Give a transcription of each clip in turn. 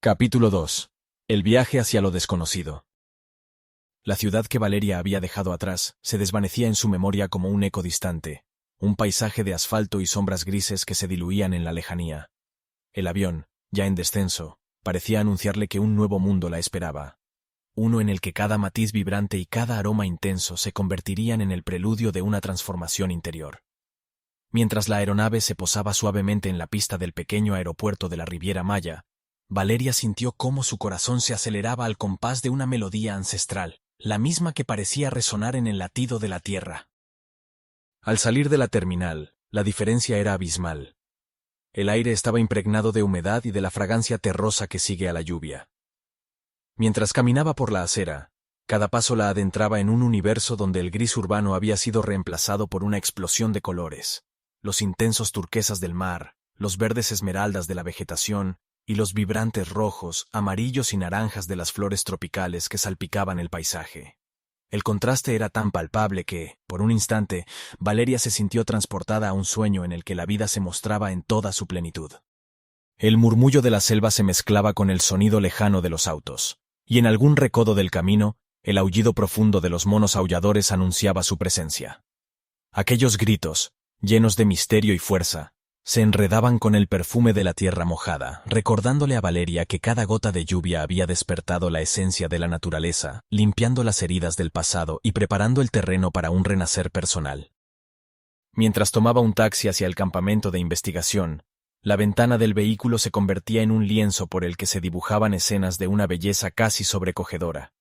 Capítulo 2. El viaje hacia lo desconocido. La ciudad que Valeria había dejado atrás se desvanecía en su memoria como un eco distante, un paisaje de asfalto y sombras grises que se diluían en la lejanía. El avión, ya en descenso, parecía anunciarle que un nuevo mundo la esperaba, uno en el que cada matiz vibrante y cada aroma intenso se convertirían en el preludio de una transformación interior. Mientras la aeronave se posaba suavemente en la pista del pequeño aeropuerto de la Riviera Maya, Valeria sintió cómo su corazón se aceleraba al compás de una melodía ancestral, la misma que parecía resonar en el latido de la tierra. Al salir de la terminal, la diferencia era abismal. El aire estaba impregnado de humedad y de la fragancia terrosa que sigue a la lluvia. Mientras caminaba por la acera, cada paso la adentraba en un universo donde el gris urbano había sido reemplazado por una explosión de colores, los intensos turquesas del mar, los verdes esmeraldas de la vegetación, y los vibrantes rojos, amarillos y naranjas de las flores tropicales que salpicaban el paisaje. El contraste era tan palpable que, por un instante, Valeria se sintió transportada a un sueño en el que la vida se mostraba en toda su plenitud. El murmullo de la selva se mezclaba con el sonido lejano de los autos, y en algún recodo del camino, el aullido profundo de los monos aulladores anunciaba su presencia. Aquellos gritos, llenos de misterio y fuerza, se enredaban con el perfume de la tierra mojada, recordándole a Valeria que cada gota de lluvia había despertado la esencia de la naturaleza, limpiando las heridas del pasado y preparando el terreno para un renacer personal. Mientras tomaba un taxi hacia el campamento de investigación, la ventana del vehículo se convertía en un lienzo por el que se dibujaban escenas de una belleza casi sobrecogedora.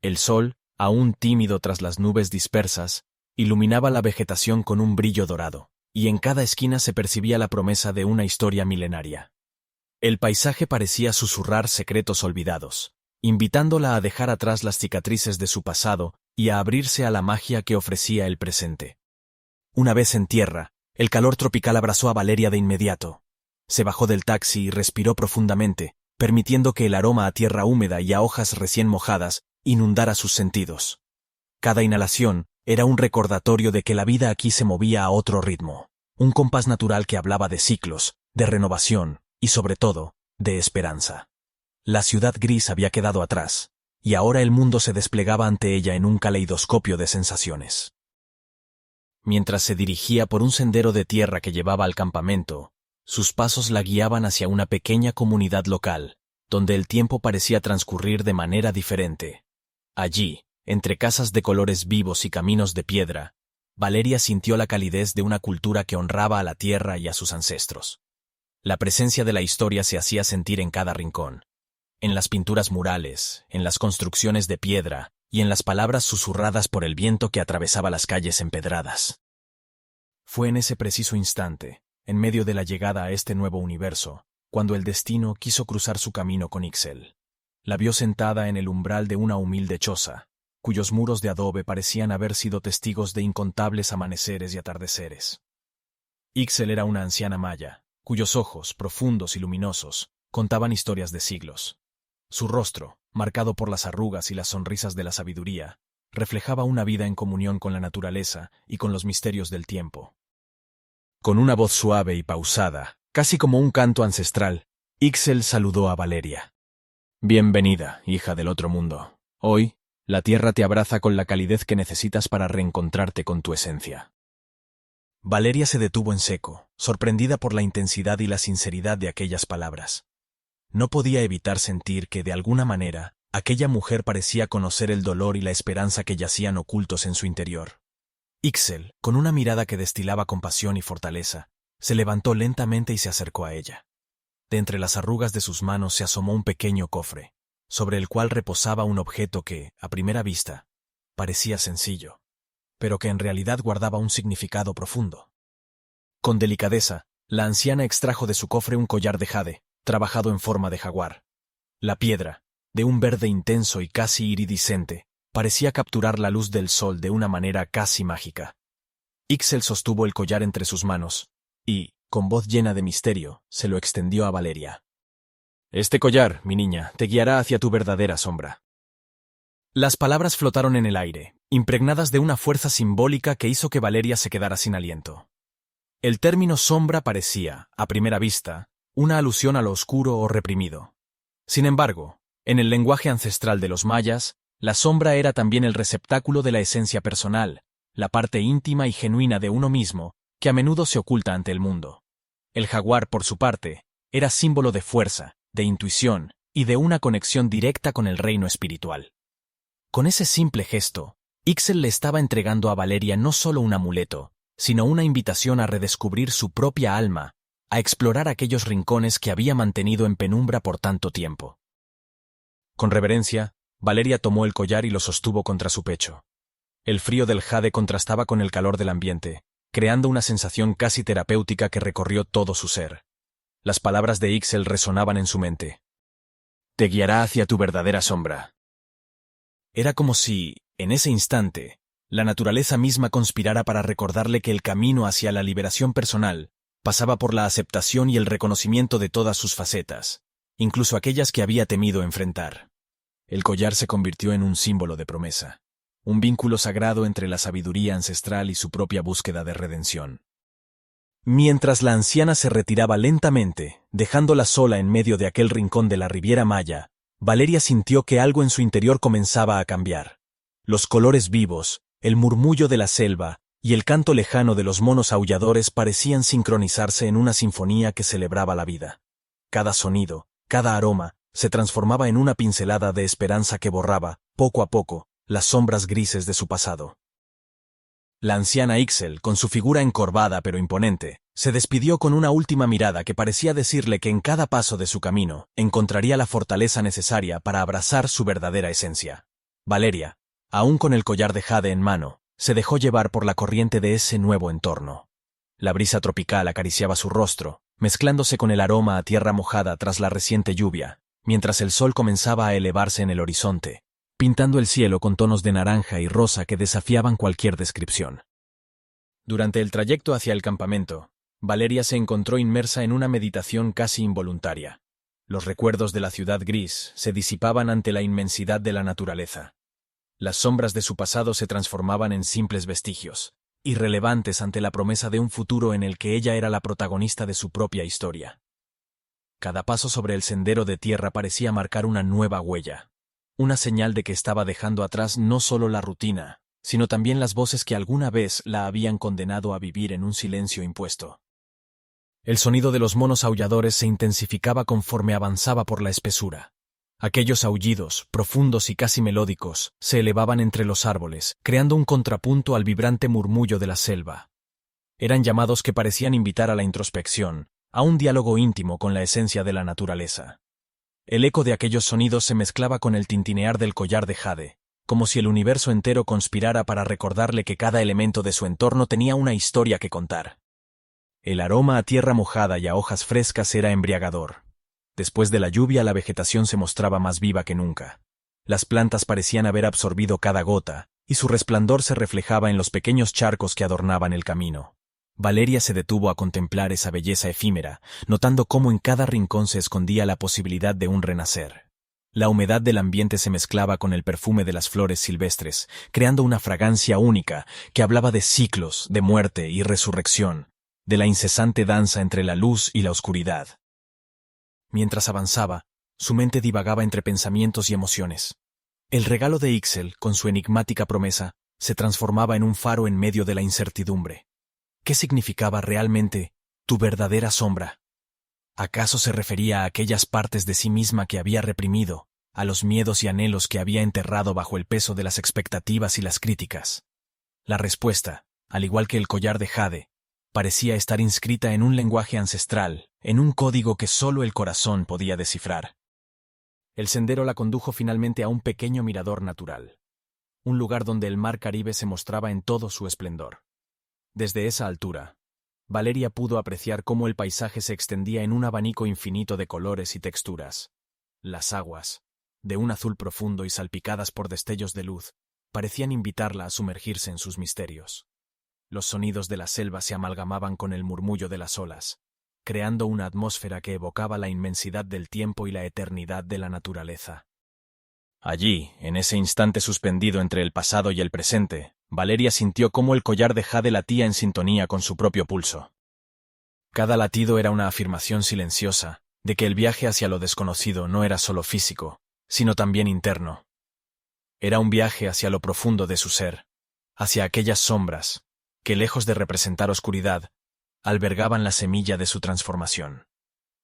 El sol, aún tímido tras las nubes dispersas, iluminaba la vegetación con un brillo dorado, y en cada esquina se percibía la promesa de una historia milenaria. El paisaje parecía susurrar secretos olvidados, invitándola a dejar atrás las cicatrices de su pasado y a abrirse a la magia que ofrecía el presente. Una vez en tierra, el calor tropical abrazó a Valeria de inmediato. Se bajó del taxi y respiró profundamente, permitiendo que el aroma a tierra húmeda y a hojas recién mojadas inundara sus sentidos. Cada inhalación era un recordatorio de que la vida aquí se movía a otro ritmo, un compás natural que hablaba de ciclos, de renovación y, sobre todo, de esperanza. La ciudad gris había quedado atrás, y ahora el mundo se desplegaba ante ella en un caleidoscopio de sensaciones. Mientras se dirigía por un sendero de tierra que llevaba al campamento, sus pasos la guiaban hacia una pequeña comunidad local, donde el tiempo parecía transcurrir de manera diferente. Allí, entre casas de colores vivos y caminos de piedra, Valeria sintió la calidez de una cultura que honraba a la tierra y a sus ancestros. La presencia de la historia se hacía sentir en cada rincón, en las pinturas murales, en las construcciones de piedra y en las palabras susurradas por el viento que atravesaba las calles empedradas. Fue en ese preciso instante, en medio de la llegada a este nuevo universo, cuando el destino quiso cruzar su camino con Ixchel. La vio sentada en el umbral de una humilde choza, cuyos muros de adobe parecían haber sido testigos de incontables amaneceres y atardeceres. Ixchel era una anciana maya, cuyos ojos, profundos y luminosos, contaban historias de siglos. Su rostro, marcado por las arrugas y las sonrisas de la sabiduría, reflejaba una vida en comunión con la naturaleza y con los misterios del tiempo. Con una voz suave y pausada, casi como un canto ancestral, Ixchel saludó a Valeria. «Bienvenida, hija del otro mundo. Hoy, la tierra te abraza con la calidez que necesitas para reencontrarte con tu esencia». Valeria se detuvo en seco, sorprendida por la intensidad y la sinceridad de aquellas palabras. No podía evitar sentir que, de alguna manera, aquella mujer parecía conocer el dolor y la esperanza que yacían ocultos en su interior. Ixchel, con una mirada que destilaba compasión y fortaleza, se levantó lentamente y se acercó a ella. De entre las arrugas de sus manos se asomó un pequeño cofre, sobre el cual reposaba un objeto que, a primera vista, parecía sencillo, pero que en realidad guardaba un significado profundo. Con delicadeza, la anciana extrajo de su cofre un collar de jade, trabajado en forma de jaguar. La piedra, de un verde intenso y casi iridiscente, parecía capturar la luz del sol de una manera casi mágica. Ixchel sostuvo el collar entre sus manos y, con voz llena de misterio, se lo extendió a Valeria. «Este collar, mi niña, te guiará hacia tu verdadera sombra». Las palabras flotaron en el aire, impregnadas de una fuerza simbólica que hizo que Valeria se quedara sin aliento. El término sombra parecía, a primera vista, una alusión a lo oscuro o reprimido. Sin embargo, en el lenguaje ancestral de los mayas, la sombra era también el receptáculo de la esencia personal, la parte íntima y genuina de uno mismo, que a menudo se oculta ante el mundo. El jaguar, por su parte, era símbolo de fuerza, de intuición y de una conexión directa con el reino espiritual. Con ese simple gesto, Ixchel le estaba entregando a Valeria no solo un amuleto, sino una invitación a redescubrir su propia alma, a explorar aquellos rincones que había mantenido en penumbra por tanto tiempo. Con reverencia, Valeria tomó el collar y lo sostuvo contra su pecho. El frío del jade contrastaba con el calor del ambiente, creando una sensación casi terapéutica que recorrió todo su ser. Las palabras de Ixchel resonaban en su mente. Te guiará hacia tu verdadera sombra. Era como si, en ese instante, la naturaleza misma conspirara para recordarle que el camino hacia la liberación personal pasaba por la aceptación y el reconocimiento de todas sus facetas, incluso aquellas que había temido enfrentar. El collar se convirtió en un símbolo de promesa, un vínculo sagrado entre la sabiduría ancestral y su propia búsqueda de redención. Mientras la anciana se retiraba lentamente, dejándola sola en medio de aquel rincón de la Riviera Maya, Valeria sintió que algo en su interior comenzaba a cambiar. Los colores vivos, el murmullo de la selva y el canto lejano de los monos aulladores parecían sincronizarse en una sinfonía que celebraba la vida. Cada sonido, cada aroma, se transformaba en una pincelada de esperanza que borraba, poco a poco, las sombras grises de su pasado. La anciana Ixchel, con su figura encorvada pero imponente, se despidió con una última mirada que parecía decirle que en cada paso de su camino encontraría la fortaleza necesaria para abrazar su verdadera esencia. Valeria, aún con el collar de jade en mano, se dejó llevar por la corriente de ese nuevo entorno. La brisa tropical acariciaba su rostro, mezclándose con el aroma a tierra mojada tras la reciente lluvia, mientras el sol comenzaba a elevarse en el horizonte, pintando el cielo con tonos de naranja y rosa que desafiaban cualquier descripción. Durante el trayecto hacia el campamento, Valeria se encontró inmersa en una meditación casi involuntaria. Los recuerdos de la ciudad gris se disipaban ante la inmensidad de la naturaleza. Las sombras de su pasado se transformaban en simples vestigios, irrelevantes ante la promesa de un futuro en el que ella era la protagonista de su propia historia. Cada paso sobre el sendero de tierra parecía marcar una nueva huella, una señal de que estaba dejando atrás no solo la rutina, sino también las voces que alguna vez la habían condenado a vivir en un silencio impuesto. El sonido de los monos aulladores se intensificaba conforme avanzaba por la espesura. Aquellos aullidos, profundos y casi melódicos, se elevaban entre los árboles, creando un contrapunto al vibrante murmullo de la selva. Eran llamados que parecían invitar a la introspección, a un diálogo íntimo con la esencia de la naturaleza. El eco de aquellos sonidos se mezclaba con el tintinear del collar de jade, como si el universo entero conspirara para recordarle que cada elemento de su entorno tenía una historia que contar. El aroma a tierra mojada y a hojas frescas era embriagador. Después de la lluvia la vegetación se mostraba más viva que nunca. Las plantas parecían haber absorbido cada gota, y su resplandor se reflejaba en los pequeños charcos que adornaban el camino. Valeria se detuvo a contemplar esa belleza efímera, notando cómo en cada rincón se escondía la posibilidad de un renacer. La humedad del ambiente se mezclaba con el perfume de las flores silvestres, creando una fragancia única que hablaba de ciclos, de muerte y resurrección, de la incesante danza entre la luz y la oscuridad. Mientras avanzaba, su mente divagaba entre pensamientos y emociones. El regalo de Ixchel, con su enigmática promesa, se transformaba en un faro en medio de la incertidumbre. ¿Qué significaba realmente tu verdadera sombra? ¿Acaso se refería a aquellas partes de sí misma que había reprimido, a los miedos y anhelos que había enterrado bajo el peso de las expectativas y las críticas? La respuesta, al igual que el collar de jade, parecía estar inscrita en un lenguaje ancestral, en un código que solo el corazón podía descifrar. El sendero la condujo finalmente a un pequeño mirador natural, un lugar donde el mar Caribe se mostraba en todo su esplendor. Desde esa altura, Valeria pudo apreciar cómo el paisaje se extendía en un abanico infinito de colores y texturas. Las aguas, de un azul profundo y salpicadas por destellos de luz, parecían invitarla a sumergirse en sus misterios. Los sonidos de la selva se amalgamaban con el murmullo de las olas, creando una atmósfera que evocaba la inmensidad del tiempo y la eternidad de la naturaleza. Allí, en ese instante suspendido entre el pasado y el presente, Valeria sintió cómo el collar de jade latía en sintonía con su propio pulso. Cada latido era una afirmación silenciosa, de que el viaje hacia lo desconocido no era solo físico, sino también interno. Era un viaje hacia lo profundo de su ser, hacia aquellas sombras, que lejos de representar oscuridad, albergaban la semilla de su transformación.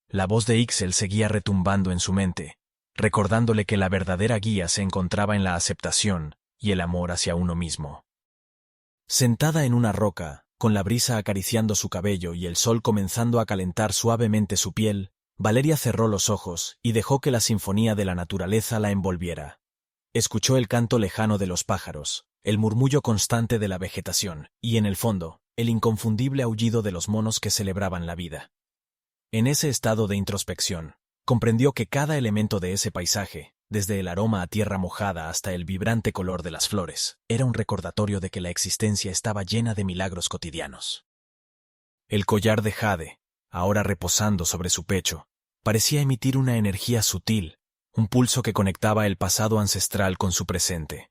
La voz de Ixel seguía retumbando en su mente, recordándole que la verdadera guía se encontraba en la aceptación y el amor hacia uno mismo. Sentada en una roca, con la brisa acariciando su cabello y el sol comenzando a calentar suavemente su piel, Valeria cerró los ojos y dejó que la sinfonía de la naturaleza la envolviera. Escuchó el canto lejano de los pájaros, el murmullo constante de la vegetación y, en el fondo, el inconfundible aullido de los monos que celebraban la vida. En ese estado de introspección, comprendió que cada elemento de ese paisaje, desde el aroma a tierra mojada hasta el vibrante color de las flores, era un recordatorio de que la existencia estaba llena de milagros cotidianos. El collar de jade, ahora reposando sobre su pecho, parecía emitir una energía sutil, un pulso que conectaba el pasado ancestral con su presente.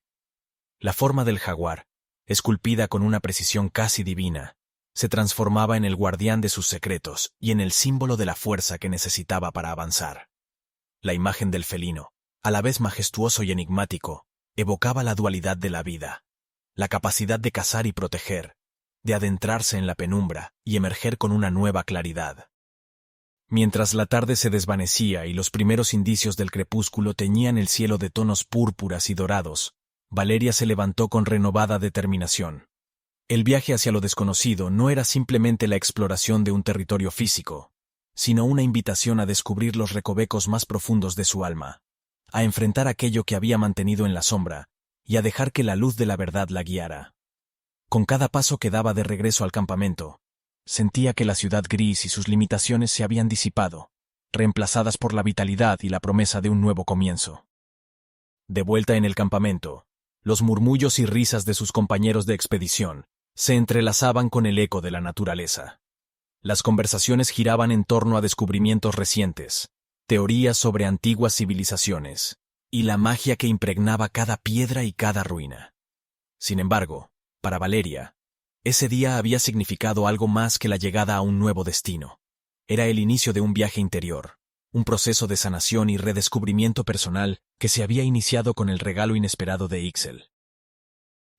La forma del jaguar, esculpida con una precisión casi divina, se transformaba en el guardián de sus secretos y en el símbolo de la fuerza que necesitaba para avanzar. La imagen del felino, a la vez majestuoso y enigmático, evocaba la dualidad de la vida, la capacidad de cazar y proteger, de adentrarse en la penumbra y emerger con una nueva claridad. Mientras la tarde se desvanecía y los primeros indicios del crepúsculo teñían el cielo de tonos púrpuras y dorados, Valeria se levantó con renovada determinación. El viaje hacia lo desconocido no era simplemente la exploración de un territorio físico, sino una invitación a descubrir los recovecos más profundos de su alma, a enfrentar aquello que había mantenido en la sombra y a dejar que la luz de la verdad la guiara. Con cada paso que daba de regreso al campamento, sentía que la ciudad gris y sus limitaciones se habían disipado, reemplazadas por la vitalidad y la promesa de un nuevo comienzo. De vuelta en el campamento, los murmullos y risas de sus compañeros de expedición se entrelazaban con el eco de la naturaleza. Las conversaciones giraban en torno a descubrimientos recientes, teorías sobre antiguas civilizaciones, y la magia que impregnaba cada piedra y cada ruina. Sin embargo, para Valeria, ese día había significado algo más que la llegada a un nuevo destino. Era el inicio de un viaje interior, un proceso de sanación y redescubrimiento personal que se había iniciado con el regalo inesperado de Ixel.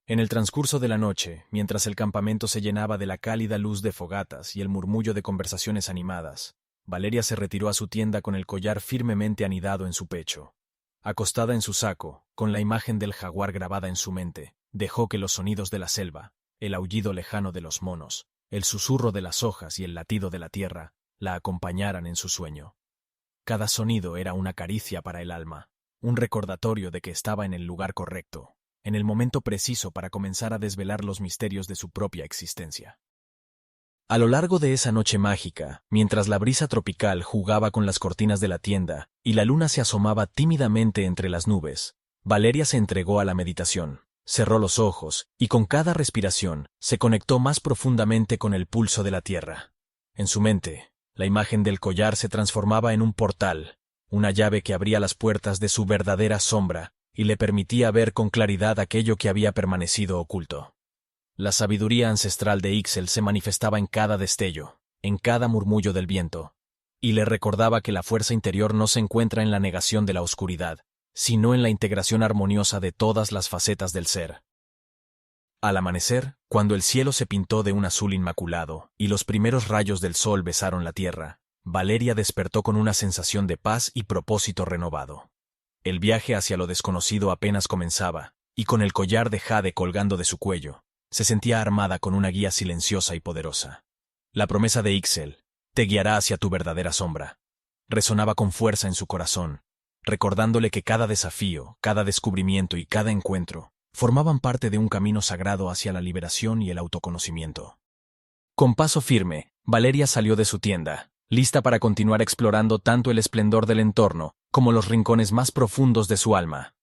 En el transcurso de la noche, mientras el campamento se llenaba de la cálida luz de fogatas y el murmullo de conversaciones animadas, Valeria se retiró a su tienda con el collar firmemente anidado en su pecho. Acostada en su saco, con la imagen del jaguar grabada en su mente, dejó que los sonidos de la selva, el aullido lejano de los monos, el susurro de las hojas y el latido de la tierra, la acompañaran en su sueño. Cada sonido era una caricia para el alma, un recordatorio de que estaba en el lugar correcto, en el momento preciso para comenzar a desvelar los misterios de su propia existencia. A lo largo de esa noche mágica, mientras la brisa tropical jugaba con las cortinas de la tienda y la luna se asomaba tímidamente entre las nubes, Valeria se entregó a la meditación, cerró los ojos y con cada respiración se conectó más profundamente con el pulso de la tierra. En su mente, la imagen del collar se transformaba en un portal, una llave que abría las puertas de su verdadera sombra y le permitía ver con claridad aquello que había permanecido oculto. La sabiduría ancestral de Ixel se manifestaba en cada destello, en cada murmullo del viento, y le recordaba que la fuerza interior no se encuentra en la negación de la oscuridad, sino en la integración armoniosa de todas las facetas del ser. Al amanecer, cuando el cielo se pintó de un azul inmaculado y los primeros rayos del sol besaron la tierra, Valeria despertó con una sensación de paz y propósito renovado. El viaje hacia lo desconocido apenas comenzaba, y con el collar de jade colgando de su cuello, se sentía armada con una guía silenciosa y poderosa. La promesa de Ixel, te guiará hacia tu verdadera sombra, resonaba con fuerza en su corazón, recordándole que cada desafío, cada descubrimiento y cada encuentro formaban parte de un camino sagrado hacia la liberación y el autoconocimiento. Con paso firme, Valeria salió de su tienda, lista para continuar explorando tanto el esplendor del entorno como los rincones más profundos de su alma.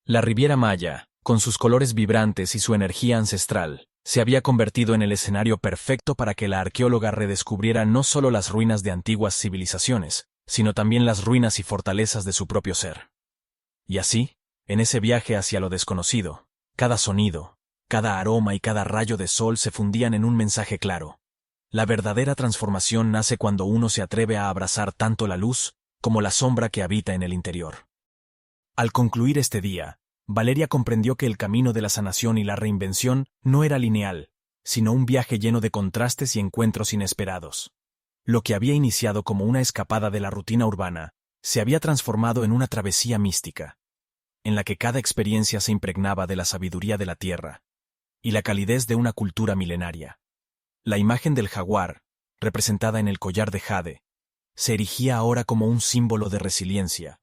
La Riviera Maya, con sus colores vibrantes y su energía ancestral, se había convertido en el escenario perfecto para que la arqueóloga redescubriera no solo las ruinas de antiguas civilizaciones, sino también las ruinas y fortalezas de su propio ser. Y así, en ese viaje hacia lo desconocido, cada sonido, cada aroma y cada rayo de sol se fundían en un mensaje claro. La verdadera transformación nace cuando uno se atreve a abrazar tanto la luz como la sombra que habita en el interior. Al concluir este día, Valeria comprendió que el camino de la sanación y la reinvención no era lineal, sino un viaje lleno de contrastes y encuentros inesperados. Lo que había iniciado como una escapada de la rutina urbana, se había transformado en una travesía mística, en la que cada experiencia se impregnaba de la sabiduría de la tierra y la calidez de una cultura milenaria. La imagen del jaguar, representada en el collar de jade, se erigía ahora como un símbolo de resiliencia,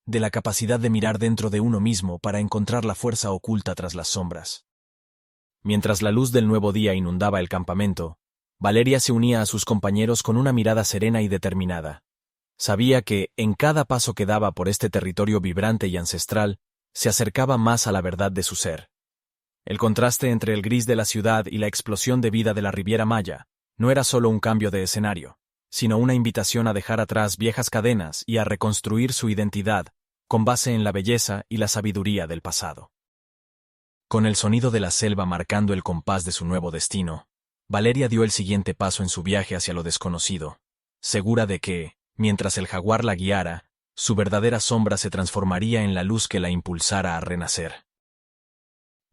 de la capacidad de mirar dentro de uno mismo para encontrar la fuerza oculta tras las sombras. Mientras la luz del nuevo día inundaba el campamento, Valeria se unía a sus compañeros con una mirada serena y determinada. Sabía que, en cada paso que daba por este territorio vibrante y ancestral, se acercaba más a la verdad de su ser. El contraste entre el gris de la ciudad y la explosión de vida de la Riviera Maya no era solo un cambio de escenario, sino una invitación a dejar atrás viejas cadenas y a reconstruir su identidad con base en la belleza y la sabiduría del pasado. Con el sonido de la selva marcando el compás de su nuevo destino, Valeria dio el siguiente paso en su viaje hacia lo desconocido, segura de que, mientras el jaguar la guiara, su verdadera sombra se transformaría en la luz que la impulsara a renacer.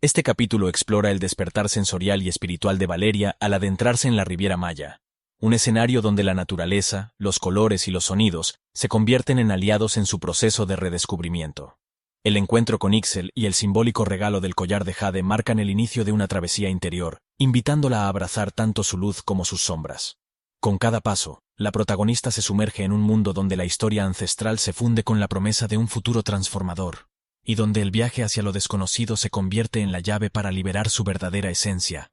Este capítulo explora el despertar sensorial y espiritual de Valeria al adentrarse en la Riviera Maya, un escenario donde la naturaleza, los colores y los sonidos se convierten en aliados en su proceso de redescubrimiento. El encuentro con Ixel y el simbólico regalo del collar de jade marcan el inicio de una travesía interior, invitándola a abrazar tanto su luz como sus sombras. Con cada paso, la protagonista se sumerge en un mundo donde la historia ancestral se funde con la promesa de un futuro transformador, y donde el viaje hacia lo desconocido se convierte en la llave para liberar su verdadera esencia.